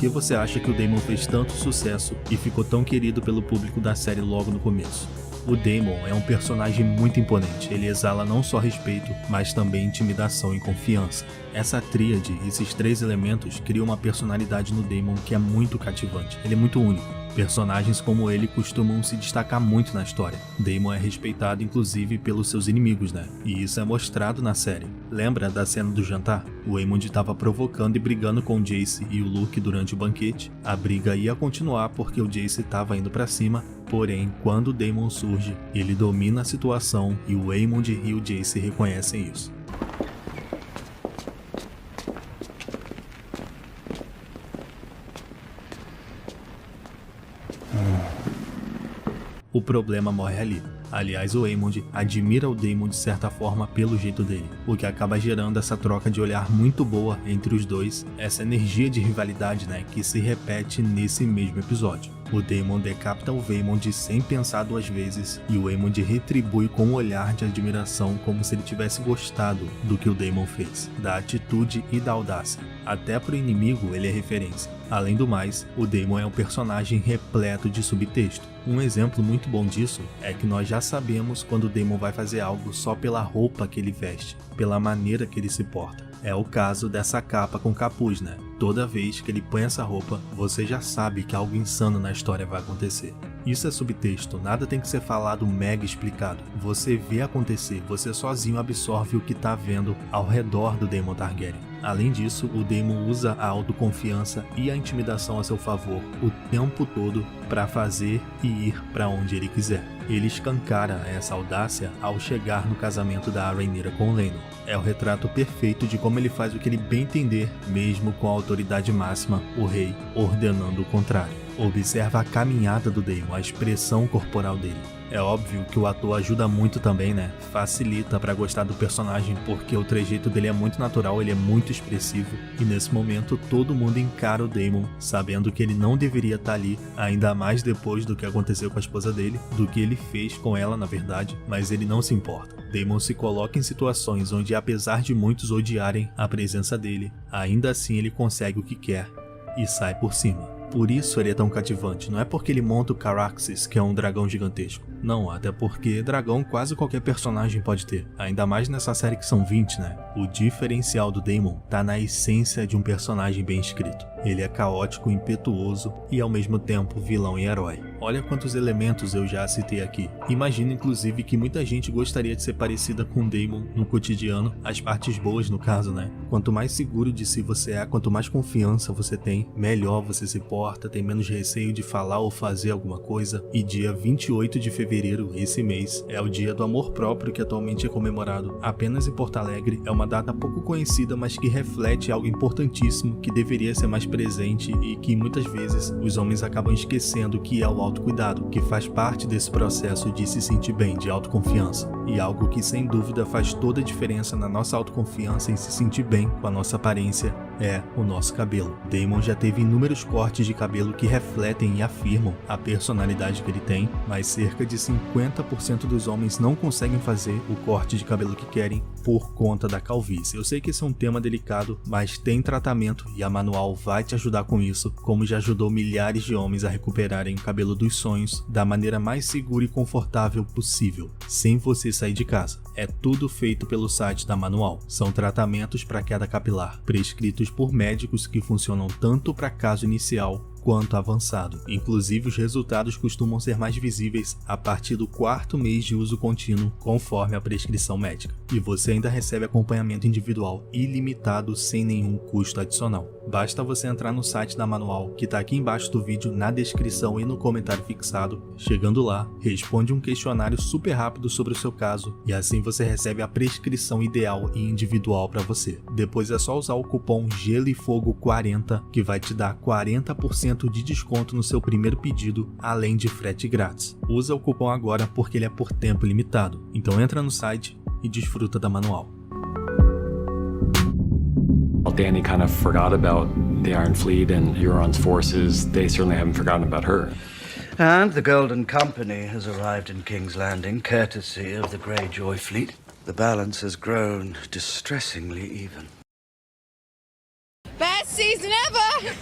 que você acha que o Daemon fez tanto sucesso e ficou tão querido pelo público da série logo no começo? O Daemon é um personagem muito imponente, ele exala não só respeito, mas também intimidação e confiança. Essa tríade, esses três elementos, criam uma personalidade no Daemon que é muito cativante, ele é muito único. Personagens como ele costumam se destacar muito na história. Daemon é respeitado inclusive pelos seus inimigos, né? E isso é mostrado na série. Lembra da cena do jantar? O Aemond estava provocando e brigando com o Jace e o Luke durante o banquete. A briga ia continuar porque o Jace estava indo para cima, porém, quando o Daemon surge, ele domina a situação e o Aemond e o Jace reconhecem isso. O problema morre ali. Aliás, o Aemond admira o Daemon de certa forma pelo jeito dele, o que acaba gerando essa troca de olhar muito boa entre os dois, essa energia de rivalidade, né, que se repete nesse mesmo episódio. O Daemon decapita o Vaemond sem pensar duas vezes e o Aemond retribui com um olhar de admiração como se ele tivesse gostado do que o Daemon fez, da atitude e da audácia. Até pro inimigo ele é referência. Além do mais, o Daemon é um personagem repleto de subtexto. Um exemplo muito bom disso é que nós já sabemos quando o Daemon vai fazer algo só pela roupa que ele veste, pela maneira que ele se porta. É o caso dessa capa com capuz, né? Toda vez que ele põe essa roupa, você já sabe que algo insano na história vai acontecer. Isso é subtexto, nada tem que ser falado mega explicado. Você vê acontecer, você sozinho absorve o que tá vendo ao redor do Daemon Targaryen. Além disso, o Daemon usa a autoconfiança e a intimidação a seu favor o tempo todo para fazer e ir para onde ele quiser. Ele escancara essa audácia ao chegar no casamento da Rhaenyra com Laenor. É o retrato perfeito de como ele faz o que ele bem entender, mesmo com a autoridade máxima, o rei, ordenando o contrário. Observa a caminhada do Daemon, a expressão corporal dele. É óbvio que o ator ajuda muito também, né? Facilita pra gostar do personagem porque o trejeito dele é muito natural, ele é muito expressivo e nesse momento todo mundo encara o Daemon sabendo que ele não deveria estar ali, ainda mais depois do que aconteceu com a esposa dele, do que ele fez com ela na verdade, mas ele não se importa. Daemon se coloca em situações onde apesar de muitos odiarem a presença dele, ainda assim ele consegue o que quer e sai por cima. Por isso ele é tão cativante, não é porque ele monta o Caraxes, que é um dragão gigantesco. Não, até porque dragão quase qualquer personagem pode ter, ainda mais nessa série que são 20, né? O diferencial do Daemon tá na essência de um personagem bem escrito. Ele é caótico, impetuoso e ao mesmo tempo vilão e herói. Olha quantos elementos eu já citei aqui. Imagino inclusive que muita gente gostaria de ser parecida com o Daemon no cotidiano, as partes boas no caso, né? Quanto mais seguro de si você é, quanto mais confiança você tem, melhor você se porta, tem menos receio de falar ou fazer alguma coisa. E dia 28 de fevereiro, esse mês, é o dia do amor próprio que atualmente é comemorado apenas em Porto Alegre. É uma data pouco conhecida, mas que reflete algo importantíssimo que deveria ser mais presente e que muitas vezes os homens acabam esquecendo, que é o autocuidado, que faz parte desse processo de se sentir bem, de autoconfiança. E algo que sem dúvida faz toda a diferença na nossa autoconfiança em se sentir bem com a nossa aparência é o nosso cabelo. Daemon já teve inúmeros cortes de cabelo que refletem e afirmam a personalidade que ele tem, mas cerca de 50% dos homens não conseguem fazer o corte de cabelo que querem por conta da calvície. Eu sei que esse é um tema delicado, mas tem tratamento e a Manual vai te ajudar com isso, como já ajudou milhares de homens a recuperarem o cabelo dos sonhos da maneira mais segura e confortável possível, sem você sair de casa. É tudo feito pelo site da Manual. São tratamentos para queda capilar, prescritos por médicos que funcionam tanto para caso inicial quanto avançado. Inclusive, os resultados costumam ser mais visíveis a partir do 4º mês de uso contínuo, conforme a prescrição médica. E você ainda recebe acompanhamento individual ilimitado sem nenhum custo adicional. Basta você entrar no site da Manual, que está aqui embaixo do vídeo, na descrição e no comentário fixado. Chegando lá, responde um questionário super rápido sobre o seu caso e assim você recebe a prescrição ideal e individual para você. Depois é só usar o cupom GELOEFOGO40 que vai te dar 40% de desconto no seu primeiro pedido, além de frete grátis. Usa o cupom agora porque ele é por tempo limitado. Então entra no site e desfruta da Manual. Dany kind of forgot about the Iron Fleet and Euron's forces. They certainly haven't forgotten about her. And the Golden Company has arrived in King's Landing, courtesy of the Greyjoy fleet. The balance has grown distressingly even. Bess! season ever!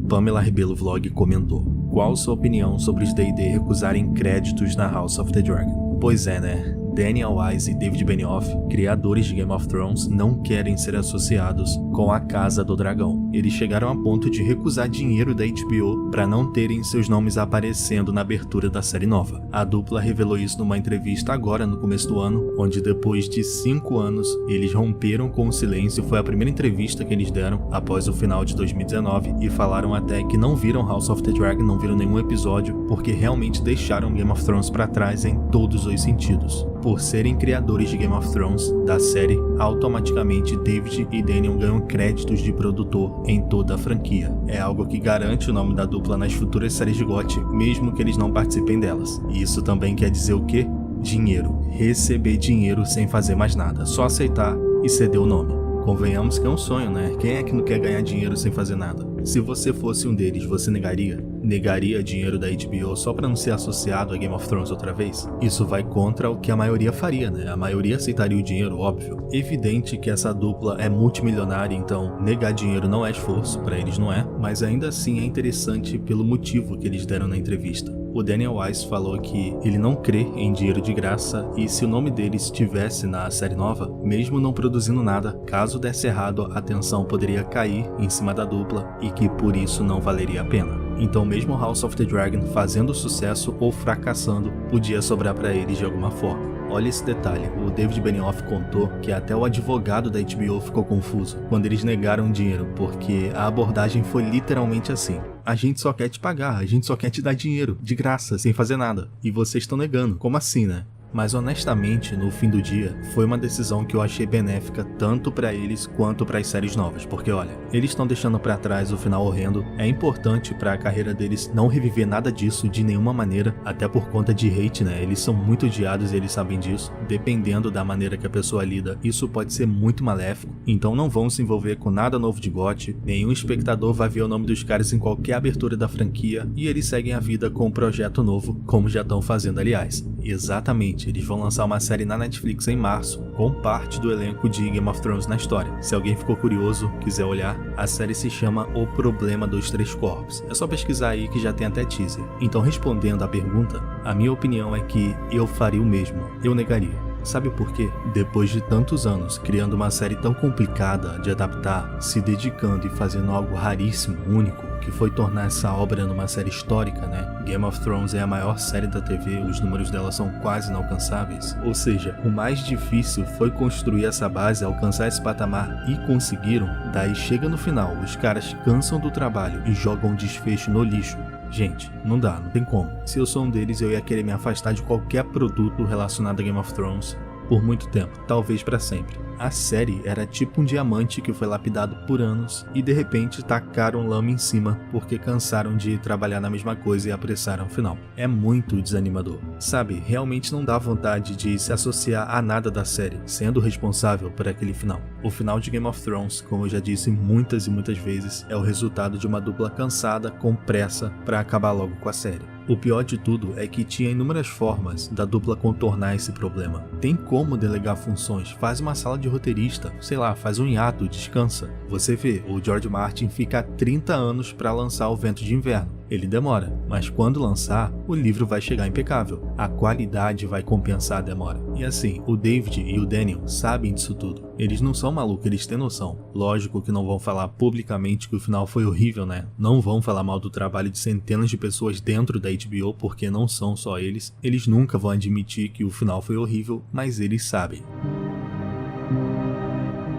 Pamela Rebelo Vlog comentou: qual sua opinião sobre os D&D recusarem créditos na House of the Dragon? Pois é, né? Daniel Wise e David Benioff, criadores de Game of Thrones, não querem ser associados com a Casa do Dragão. Eles chegaram a ponto de recusar dinheiro da HBO para não terem seus nomes aparecendo na abertura da série nova. A dupla revelou isso numa entrevista agora no começo do ano, onde depois de 5 anos eles romperam com o silêncio. Foi a primeira entrevista que eles deram após o final de 2019 e falaram até que não viram House of the Dragon, não viram nenhum episódio, porque realmente deixaram Game of Thrones para trás em todos os sentidos. Por serem criadores de Game of Thrones, da série, automaticamente David e Daniel ganham créditos de produtor em toda a franquia. É algo que garante o nome da dupla nas futuras séries de GOT, mesmo que eles não participem delas. E isso também quer dizer o quê? Dinheiro. Receber dinheiro sem fazer mais nada, só aceitar e ceder o nome. Convenhamos que é um sonho, né? Quem é que não quer ganhar dinheiro sem fazer nada? Se você fosse um deles, você negaria? Negaria dinheiro da HBO só pra não ser associado a Game of Thrones outra vez? Isso vai contra o que a maioria faria, né? A maioria aceitaria o dinheiro, óbvio. Evidente que essa dupla é multimilionária, então negar dinheiro não é esforço, pra eles não é, mas ainda assim é interessante pelo motivo que eles deram na entrevista. O Daniel Wise falou que ele não crê em dinheiro de graça e se o nome dele estivesse na série nova, mesmo não produzindo nada, caso desse errado, a atenção poderia cair em cima da dupla e que por isso não valeria a pena. Então mesmo House of the Dragon fazendo sucesso ou fracassando, podia sobrar para eles de alguma forma. Olha esse detalhe, o David Benioff contou que até o advogado da HBO ficou confuso quando eles negaram dinheiro, porque a abordagem foi literalmente assim: a gente só quer te pagar, a gente só quer te dar dinheiro, de graça, sem fazer nada, e vocês estão negando, como assim, né? Mas honestamente, no fim do dia, foi uma decisão que eu achei benéfica tanto pra eles quanto pras séries novas, porque olha, eles estão deixando pra trás o final horrendo, é importante pra carreira deles não reviver nada disso de nenhuma maneira, até por conta de hate, né? Eles são muito odiados e eles sabem disso, dependendo da maneira que a pessoa lida, isso pode ser muito maléfico, então não vão se envolver com nada novo de GOT, nenhum espectador vai ver o nome dos caras em qualquer abertura da franquia, e eles seguem a vida com um projeto novo, como já estão fazendo aliás. Exatamente, eles vão lançar uma série na Netflix em março, com parte do elenco de Game of Thrones na história. Se alguém ficou curioso, quiser olhar, a série se chama O Problema dos Três Corpos. É só pesquisar aí que já tem até teaser. Então, respondendo à pergunta, a minha opinião é que eu faria o mesmo, eu negaria. Sabe por quê? Depois de tantos anos criando uma série tão complicada de adaptar, se dedicando e fazendo algo raríssimo, único, que foi tornar essa obra numa série histórica, né? Game of Thrones é a maior série da TV, os números dela são quase inalcançáveis. Ou seja, o mais difícil foi construir essa base, alcançar esse patamar e conseguiram. Daí chega no final, os caras cansam do trabalho e jogam o desfecho no lixo. Gente, não dá, não tem como. Se eu sou um deles, eu ia querer me afastar de qualquer produto relacionado a Game of Thrones por muito tempo, talvez pra sempre. A série era tipo um diamante que foi lapidado por anos e de repente tacaram lama em cima porque cansaram de trabalhar na mesma coisa e apressaram o final. É muito desanimador. Sabe, realmente não dá vontade de se associar a nada da série, sendo responsável por aquele final. O final de Game of Thrones, como eu já disse muitas e muitas vezes, é o resultado de uma dupla cansada, com pressa, pra acabar logo com a série. O pior de tudo é que tinha inúmeras formas da dupla contornar esse problema. Tem como delegar funções, faz uma sala de roteirista, sei lá, faz um hiato, descansa. Você vê, o George Martin fica 30 anos para lançar O Vento de Inverno. Ele demora, mas quando lançar, o livro vai chegar impecável. A qualidade vai compensar a demora. E assim, o David e o Daniel sabem disso tudo. Eles não são malucos, eles têm noção. Lógico que não vão falar publicamente que o final foi horrível, né? Não vão falar mal do trabalho de centenas de pessoas dentro da HBO, porque não são só eles. Eles nunca vão admitir que o final foi horrível, mas eles sabem.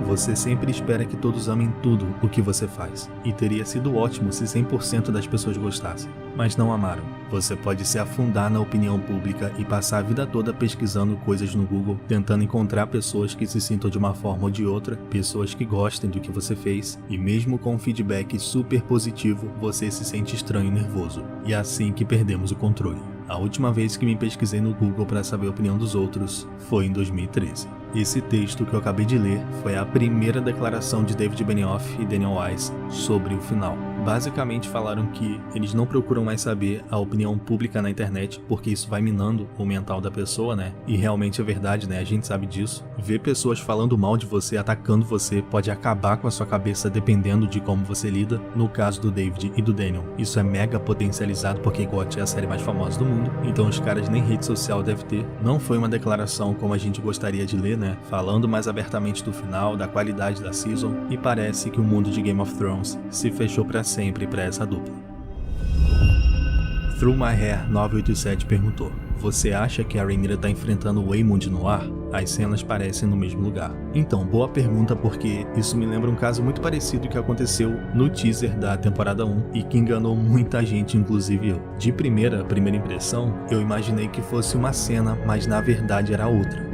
Você sempre espera que todos amem tudo o que você faz, e teria sido ótimo se 100% das pessoas gostassem, mas não amaram. Você pode se afundar na opinião pública e passar a vida toda pesquisando coisas no Google, tentando encontrar pessoas que se sintam de uma forma ou de outra, pessoas que gostem do que você fez, e mesmo com um feedback super positivo, você se sente estranho e nervoso. E é assim que perdemos o controle. A última vez que me pesquisei no Google para saber a opinião dos outros foi em 2013. Esse texto que eu acabei de ler foi a primeira declaração de David Benioff e Daniel Wise sobre o final. basicamente falaram que eles não procuram mais saber a opinião pública na internet, porque isso vai minando o mental da pessoa, né? E realmente é verdade, né? A gente sabe disso. Ver pessoas falando mal de você, atacando você, pode acabar com a sua cabeça dependendo de como você lida. No caso do David e do Daniel, isso é mega potencializado porque GOT é a série mais famosa do mundo, então os caras nem rede social devem ter. Não foi uma declaração como a gente gostaria de ler, né? Falando mais abertamente do final, da qualidade da season, e parece que o mundo de Game of Thrones se fechou pra sempre pra essa dupla. Through My Hair 987 perguntou: você acha que a Rhaenyra tá enfrentando o Aemond no ar? As cenas parecem no mesmo lugar. Então, boa pergunta, porque isso me lembra um caso muito parecido que aconteceu no teaser da temporada 1 e que enganou muita gente, inclusive eu. De primeira impressão, eu imaginei que fosse uma cena, mas na verdade era outra.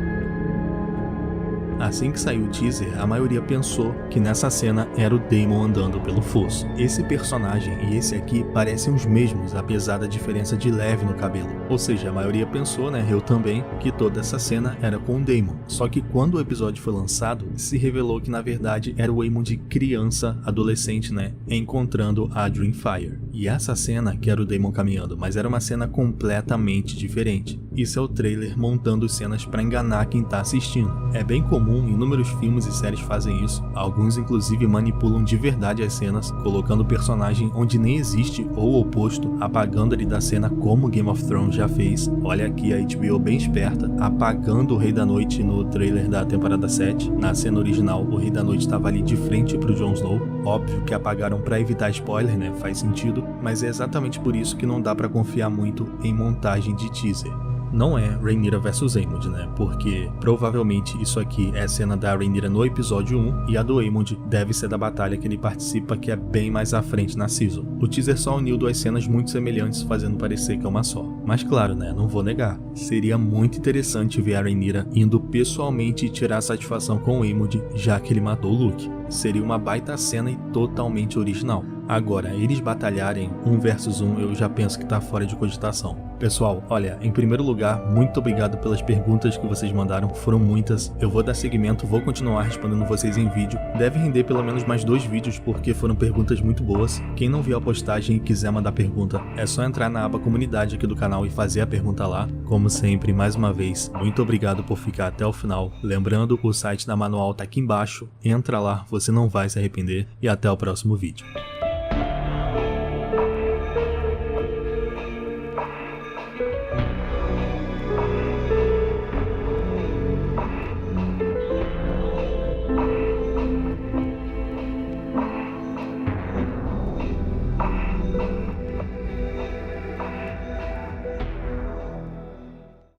Assim que saiu o teaser, a maioria pensou que nessa cena era o Daemon andando pelo fosso. Esse personagem e esse aqui parecem os mesmos, apesar da diferença de leve no cabelo. Ou seja, a maioria pensou, né, eu também, que toda essa cena era com o Daemon. Só que quando o episódio foi lançado, se revelou que na verdade era o Aemond de criança, adolescente, né, encontrando a Dreamfire. E essa cena que era o Daemon caminhando, mas era uma cena completamente diferente. Isso é o trailer montando cenas para enganar quem tá assistindo. É bem comum, inúmeros filmes e séries fazem isso. Alguns inclusive manipulam de verdade as cenas, colocando o personagem onde nem existe ou o oposto, apagando ele da cena como Game of Thrones já fez. Olha aqui a HBO bem esperta, apagando o Rei da Noite no trailer da temporada 7. Na cena original, o Rei da Noite estava ali de frente pro Jon Snow. Óbvio que apagaram para evitar spoiler, né? Faz sentido, mas é exatamente por isso que não dá para confiar muito em montagem de teaser. Não é Rhaenyra vs Aemond, né? Porque provavelmente isso aqui é a cena da Rhaenyra no episódio 1 e a do Aemond deve ser da batalha que ele participa, que é bem mais à frente na season. O teaser só uniu duas cenas muito semelhantes, fazendo parecer que é uma só. Mas claro, né? Não vou negar. Seria muito interessante ver a Rhaenyra indo pessoalmente tirar satisfação com o Aemond, já que ele matou o Luke. Seria uma baita cena e totalmente original. Agora, eles batalharem 1 versus 1, eu já penso que tá fora de cogitação. Pessoal, olha, em primeiro lugar, muito obrigado pelas perguntas que vocês mandaram, foram muitas. Eu vou dar seguimento, vou continuar respondendo vocês em vídeo. Deve render pelo menos mais 2 vídeos, porque foram perguntas muito boas. Quem não viu a postagem e quiser mandar pergunta, é só entrar na aba comunidade aqui do canal e fazer a pergunta lá. Como sempre, mais uma vez, muito obrigado por ficar até o final. Lembrando, o site da Manual tá aqui embaixo, entra lá, você não vai se arrepender, e até o próximo vídeo.